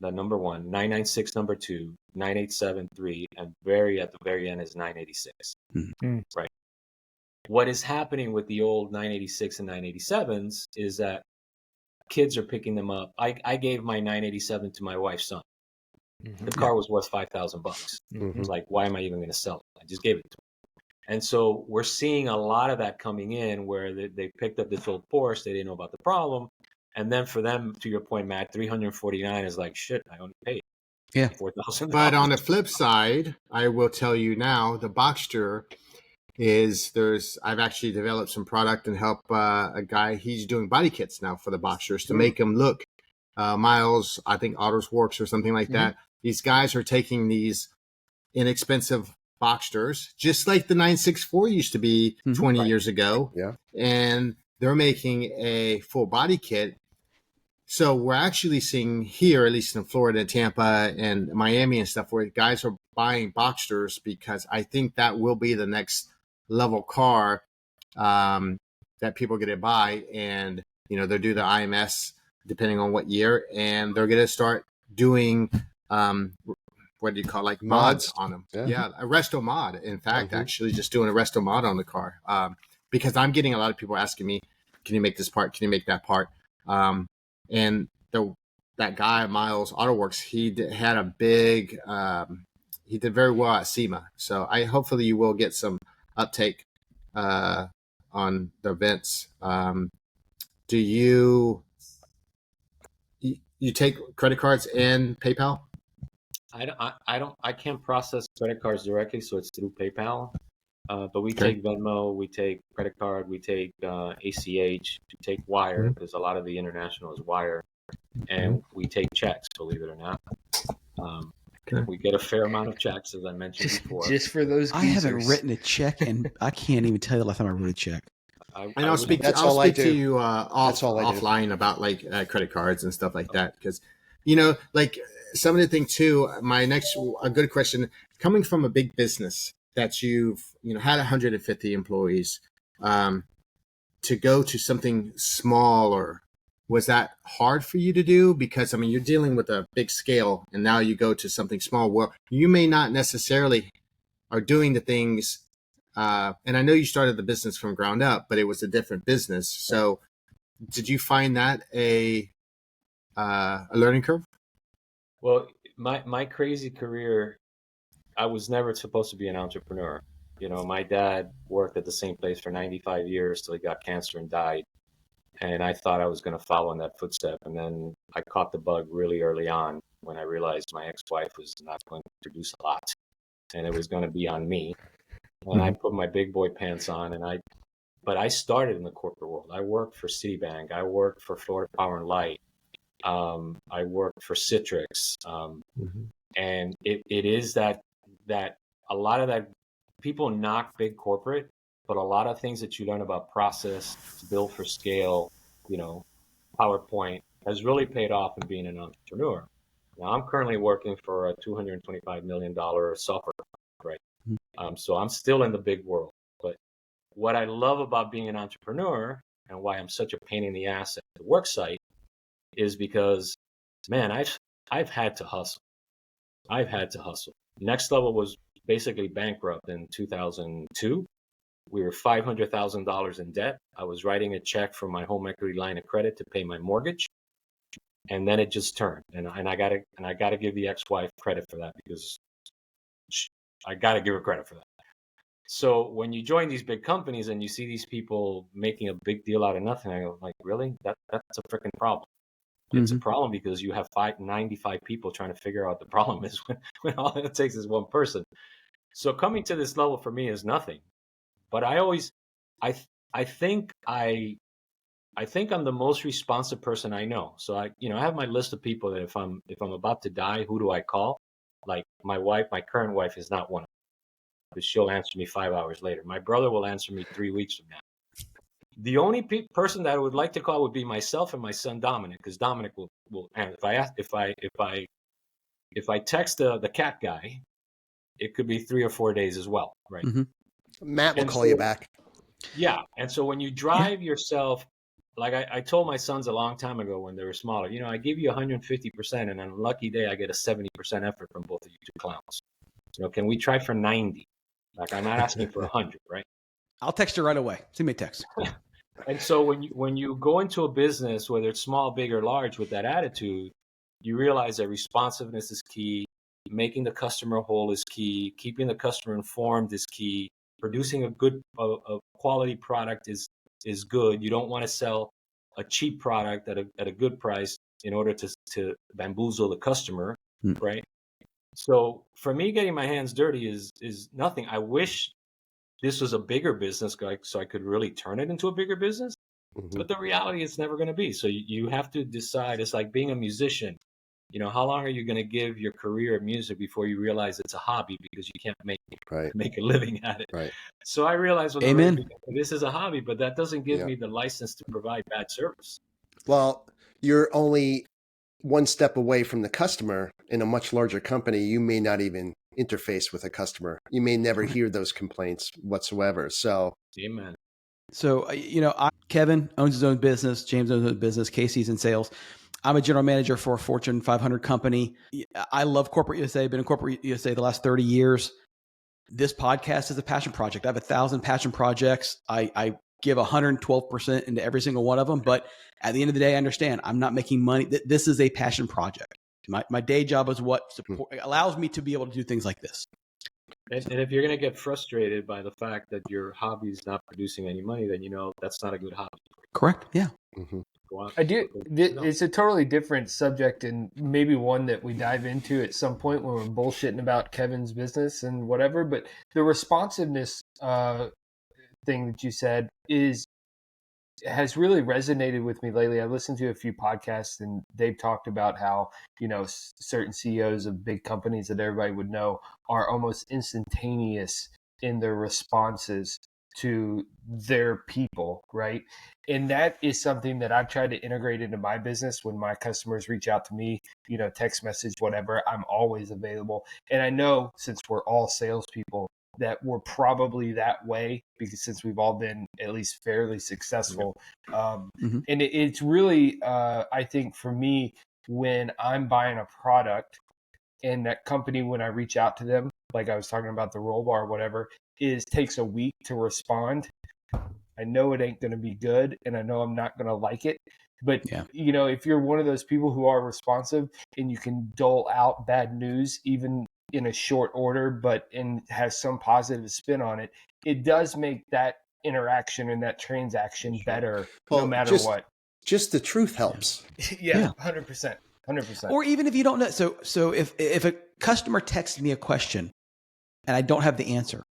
the number 1, 996 number 2, 9873, and at the very end is 986. Mm-hmm. Right. What is happening with the old 986 and 987s is that kids are picking them up. I gave my 987 to my wife's son. The car was worth $5,000. It's like, why am I even going to sell it? I just gave it to him. And so we're seeing a lot of that coming in, where they picked up this old Porsche, they didn't know about the problem, and then for them, to your point, Matt, 349 is like, shit, I only paid $4,000. But on the flip side, I will tell you now, the Boxster I've actually developed some product and help a guy. He's doing body kits now for the Boxsters to make them look. Miles, I think Autos Works or something like that. These guys are taking these inexpensive Boxsters, just like the 964 used to be 20 years ago. Yeah. And they're making a full body kit. So we're actually seeing here, at least in Florida, Tampa, and Miami and stuff, where guys are buying Boxsters, because I think that will be the next level car that people are going to buy. And, they'll do the IMS depending on what year, and they're going to start doing, what do you call it, like mods on them? Yeah, a resto mod. In fact, actually just doing a resto mod on the car. Because I'm getting a lot of people asking me, can you make this part? Can you make that part? And that guy, Miles Autoworks, he had a big, he did very well at SEMA. So hopefully you will get some uptake on the events. Do you take credit cards and PayPal? I can't process credit cards directly, so it's through PayPal. But we take Venmo, we take credit card, we take ACH, we take wire, because a lot of the international is wire, and we take checks, believe it or not. We get a fair amount of checks, as I mentioned before. Just for those geezers. I haven't written a check, and I can't even tell you the last time I wrote a check. I'll speak to you offline about like credit cards and stuff like that, because like some of the thing too. A good question coming from a big business that you've had 150 employees, to go to something smaller, was that hard for you to do? Because you're dealing with a big scale, and now you go to something small where you may not necessarily are doing the things. And I know you started the business from ground up, but it was a different business. So did you find that a learning curve? Well, my crazy career, I was never supposed to be an entrepreneur. My dad worked at the same place for 95 years till he got cancer and died. And I thought I was going to follow in that footstep. And then I caught the bug really early on when I realized my ex-wife was not going to produce a lot, and it was going to be on me. And I put my big boy pants on, but I started in the corporate world. I worked for Citibank. I worked for Florida Power and Light. I worked for Citrix. And it is that a lot of that, people knock big corporate, but a lot of things that you learn about process, build for scale, PowerPoint has really paid off in being an entrepreneur. Now I'm currently working for a $225 million software company, right? So I'm still in the big world. But what I love about being an entrepreneur, and why I'm such a pain in the ass at the work site, is because, man, I've had to hustle. Next Level was basically bankrupt in 2002. We were $500,000 in debt. I was writing a check for my home equity line of credit to pay my mortgage, and then it just turned. And I gotta give the ex-wife credit for that, because I gotta give her credit for that. So when you join these big companies and you see these people making a big deal out of nothing, I go, like, really? That's a freaking problem. It's a problem because you have 95 people trying to figure out what the problem is when all it takes is one person. So coming to this level for me is nothing. But I think I'm the most responsive person I know. So I have my list of people that if I'm about to die, who do I call? Like my wife, my current wife is not one of them, because she'll answer me 5 hours later. My brother will answer me 3 weeks from now. The only person that I would like to call would be myself and my son Dominic, because Dominic will answer. If I text the cat guy, it could be 3 or 4 days as well, right? Mm-hmm. Matt will call you back. Yeah, and so when you drive yourself, like I told my sons a long time ago when they were smaller, I give you 150%, and on a lucky day I get a 70% effort from both of you two clowns. Can we try for 90? Like, I'm not asking for 100, right? I'll text you right away. Send me a text. And so when you go into a business, whether it's small, big, or large, with that attitude, you realize that responsiveness is key, making the customer whole is key, keeping the customer informed is key, producing a quality product is good. You don't want to sell a cheap product at a good price in order to bamboozle the customer, right? So for me, getting my hands dirty is nothing. I wish this was a bigger business, so I could really turn it into a bigger business. Mm-hmm. But the reality, it's never going to be. So you have to decide. It's like being a musician. How long are you going to give your career of music before you realize it's a hobby, because you can't make a living at it? Right. So I realized, this is a hobby, but that doesn't give me the license to provide bad service. Well, you're only one step away from the customer. In a much larger company, you may not even interface with a customer. You may never hear those complaints whatsoever. So, amen. So, Kevin owns his own business. James owns his own business. Casey's in sales. I'm a general manager for a Fortune 500 company. I love corporate USA. I've been in corporate USA the last 30 years. This podcast is a passion project. I have 1,000 passion projects. I give 112% into every single one of them. But at the end of the day, I understand I'm not making money. This is a passion project. My day job is what allows me to be able to do things like this. And if you're going to get frustrated by the fact that your hobby is not producing any money, then that's not a good hobby. Correct. Yeah. Mm-hmm. I do. It's a totally different subject, and maybe one that we dive into at some point when we're bullshitting about Kevin's business and whatever. But the responsiveness thing that you said has really resonated with me lately. I listened to a few podcasts, and they've talked about how certain CEOs of big companies that everybody would know are almost instantaneous in their responses to their people, right? And that is something that I've tried to integrate into my business. When my customers reach out to me, text message, whatever, I'm always available. And I know, since we're all salespeople, that we're probably that way, because since we've all been at least fairly successful. And it's really, I think for me, when I'm buying a product and that company, when I reach out to them, like I was talking about the roll bar or whatever, takes a week to respond. I know it ain't going to be good, and I know I'm not going to like it. But, if you're one of those people who are responsive and you can dole out bad news, even in a short order, and has some positive spin on it, it does make that interaction and that transaction better, no matter what. Just the truth helps. Yeah, 100%. 100%. Or even if you don't know. So if a customer texts me a question and I don't have the answer,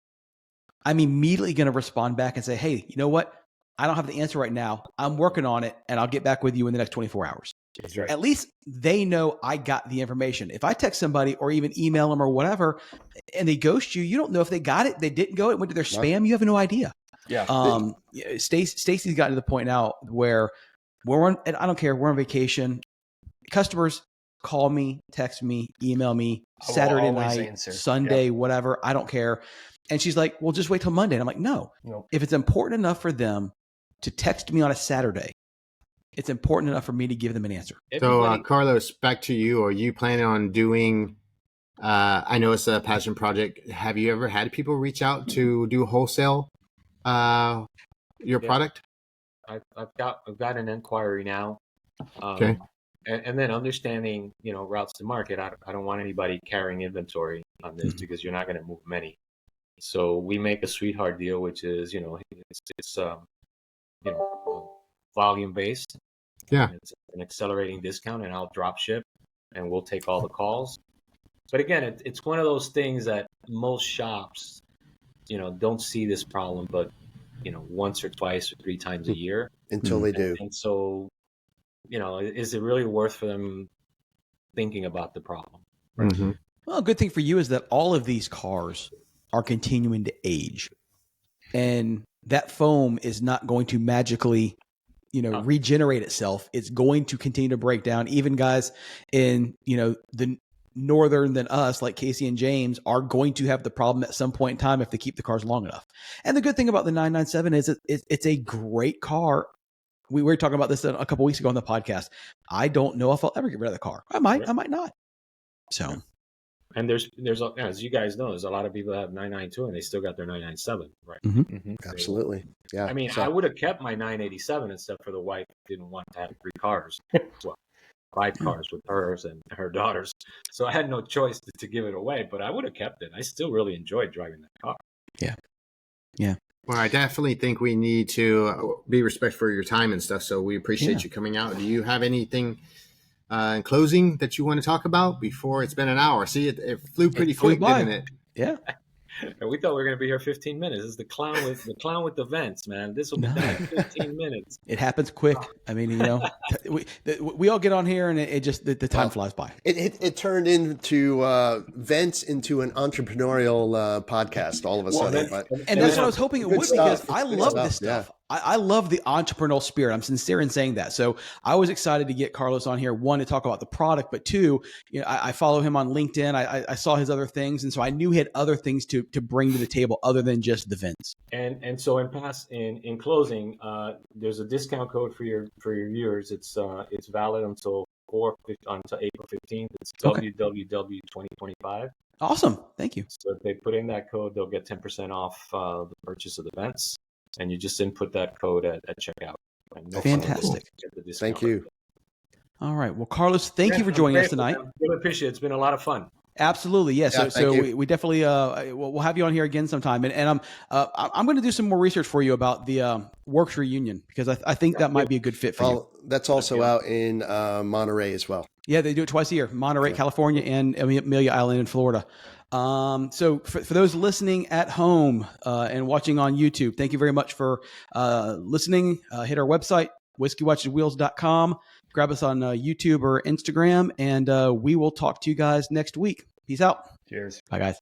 I'm immediately going to respond back and say, hey, you know what? I don't have the answer right now. I'm working on it, and I'll get back with you in the next 24 hours. That's right. At least they know I got the information. If I text somebody or even email them or whatever, and they ghost you, you don't know if they got it, they didn't go, it went to their spam. You have no idea. Yeah. Stacy's gotten to the point now where and I don't care, we're on vacation. Customers call me, text me, email me, Saturday night, answer. Sunday, whatever. I don't care. And she's like, well, just wait till Monday. And I'm like, no. Nope. If it's important enough for them to text me on a Saturday, it's important enough for me to give them an answer. So, Carlos, back to you. Are you planning on doing, I know it's a passion project. Have you ever had people reach out to do wholesale your product? I've got an inquiry now. Okay. And then understanding, routes to market. I don't want anybody carrying inventory on this, because you're not going to move many. So we make a sweetheart deal, which is, it's volume based. Yeah. It's an accelerating discount, and I'll drop ship, and we'll take all the calls. But again, it's one of those things that most shops, don't see this problem, but once or twice or 3 times a year until they do. And so, is it really worth for them thinking about the problem? Right. Mm-hmm. Well, a good thing for you is that all of these cars are continuing to age, and that foam is not going to magically, regenerate itself. It's going to continue to break down. Even guys in, the northern than us, like Casey and James, are going to have the problem at some point in time if they keep the cars long enough. And the good thing about the 997 is it's a great car. We were talking about this a couple weeks ago on the podcast. I don't know if I'll ever get rid of the car. I might not. So. And there's as you guys know, there's a lot of people that have 992 and they still got their 997, right? Mm-hmm. Mm-hmm. Absolutely. Yeah. I mean, I would have kept my 987 except for the wife didn't want to have 3 cars. Well, 5 cars with hers and her daughters. So I had no choice to give it away, but I would have kept it. I still really enjoyed driving that car. Yeah. Yeah. Well, I definitely think we need to be respectful for your time and stuff. So we appreciate you coming out. Do you have anything in closing that you want to talk about before it's been an hour? See, it flew pretty quick, didn't it? Yeah. We thought we were going to be here 15 minutes. This is the clown with the vents, man. This will be done in 15 minutes. It happens quick. I mean, we all get on here and it just the time flies by. It turned into vents into an entrepreneurial podcast all of a sudden. And that's what I was hoping it would, because I love this stuff. Yeah. I love the entrepreneurial spirit. I'm sincere in saying that. So I was excited to get Carlos on here, one, to talk about the product, but two, I follow him on LinkedIn. I saw his other things. And so I knew he had other things to bring to the table other than just the vents. And so in closing, there's a discount code for your viewers. It's valid until April 15th. It's WWW2025. Awesome. Thank you. So if they put in that code, they'll get 10% off the purchase of the vents. And you just input that code at checkout. Fantastic. Thank you. All right. Well, Carlos, thank you for joining us tonight. Really appreciate it. It's been a lot of fun. Absolutely. Yeah. So we definitely we'll have you on here again sometime. And I'm going to do some more research for you about the Works Reunion, because I think that might be a good fit for you. That's also out in Monterey as well. Yeah, they do it twice a year. Monterey, California, and Amelia Island in Florida. So for those listening at home and watching on YouTube, thank you very much for listening. Hit our website, whiskeywatcheswheels.com. Grab us on YouTube or Instagram, and we will talk to you guys next week. Peace out. Cheers. Bye, guys.